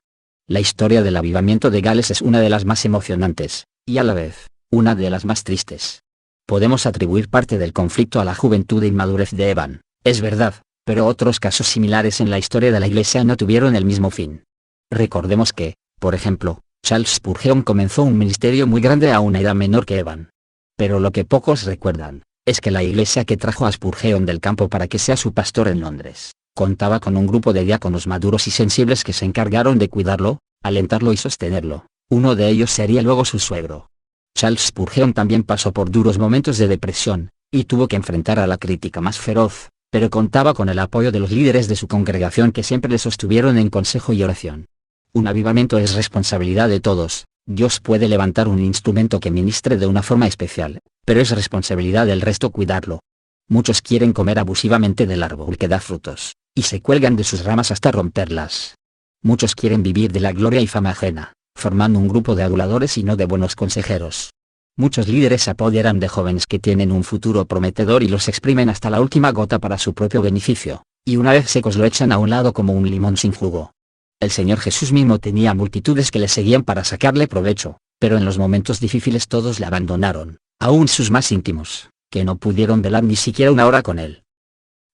Speaker 1: La historia del avivamiento de Gales es una de las más emocionantes, y a la vez, una de las más tristes. Podemos atribuir parte del conflicto a la juventud e inmadurez de Evan, es verdad, pero otros casos similares en la historia de la Iglesia no tuvieron el mismo fin. Recordemos que, por ejemplo, Charles Spurgeon comenzó un ministerio muy grande a una edad menor que Evan. Pero lo que pocos recuerdan, es que la iglesia que trajo a Spurgeon del campo para que sea su pastor en Londres, contaba con un grupo de diáconos maduros y sensibles que se encargaron de cuidarlo, alentarlo y sostenerlo. Uno de ellos sería luego su suegro. Charles Spurgeon también pasó por duros momentos de depresión, y tuvo que enfrentar a la crítica más feroz, pero contaba con el apoyo de los líderes de su congregación que siempre le sostuvieron en consejo y oración. Un avivamiento es responsabilidad de todos. Dios puede levantar un instrumento que ministre de una forma especial, pero es responsabilidad del resto cuidarlo. Muchos quieren comer abusivamente del árbol que da frutos, y se cuelgan de sus ramas hasta romperlas. Muchos quieren vivir de la gloria y fama ajena, formando un grupo de aduladores y no de buenos consejeros. Muchos líderes se apoderan de jóvenes que tienen un futuro prometedor y los exprimen hasta la última gota para su propio beneficio, y una vez secos lo echan a un lado como un limón sin jugo. El Señor Jesús mismo tenía multitudes que le seguían para sacarle provecho, pero en los momentos difíciles todos le abandonaron, aún sus más íntimos, que no pudieron velar ni siquiera una hora con él.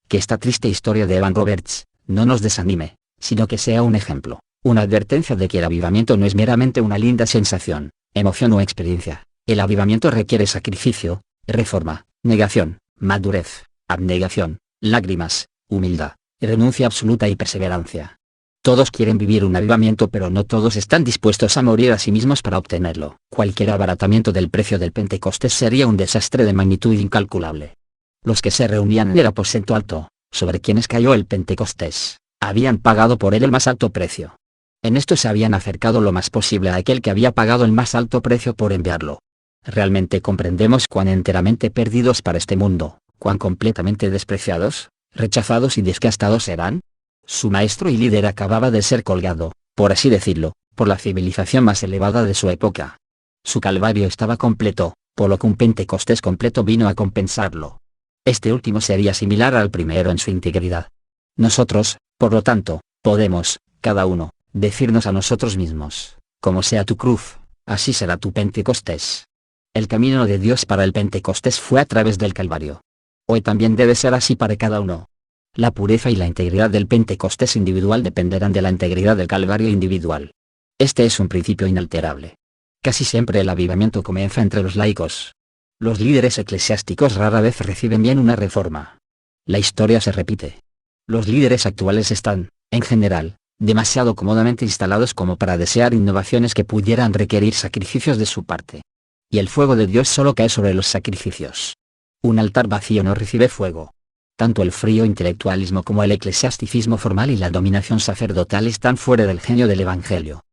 Speaker 1: Que esta triste historia de Evan Roberts no nos desanime, sino que sea un ejemplo, una advertencia de que el avivamiento no es meramente una linda sensación, emoción o experiencia. El avivamiento requiere sacrificio, reforma, negación, madurez, abnegación, lágrimas, humildad, renuncia absoluta y perseverancia. Todos quieren vivir un avivamiento, pero no todos están dispuestos a morir a sí mismos para obtenerlo. Cualquier abaratamiento del precio del Pentecostés sería un desastre de magnitud incalculable. Los que se reunían en el aposento alto, sobre quienes cayó el Pentecostés, habían pagado por él el más alto precio. En esto se habían acercado lo más posible a aquel que había pagado el más alto precio por enviarlo. Realmente comprendemos cuán enteramente perdidos para este mundo, cuán completamente despreciados, rechazados y desgastados eran. Su maestro y líder acababa de ser colgado, por así decirlo, por la civilización más elevada de su época. Su calvario estaba completo, por lo que un Pentecostés completo vino a compensarlo. Este último sería similar al primero en su integridad. Nosotros, por lo tanto, podemos, cada uno, decirnos a nosotros mismos, como sea tu cruz, así será tu Pentecostés. El camino de Dios para el Pentecostés fue a través del Calvario. Hoy también debe ser así para cada uno. La pureza y la integridad del Pentecostés individual dependerán de la integridad del Calvario individual. Este es un principio inalterable. Casi siempre el avivamiento comienza entre los laicos. Los líderes eclesiásticos rara vez reciben bien una reforma. La historia se repite. Los líderes actuales están, en general, demasiado cómodamente instalados como para desear innovaciones que pudieran requerir sacrificios de su parte. Y el fuego de Dios solo cae sobre los sacrificios. Un altar vacío no recibe fuego. Tanto el frío intelectualismo como el eclesiasticismo formal y la dominación sacerdotal están fuera del genio del Evangelio.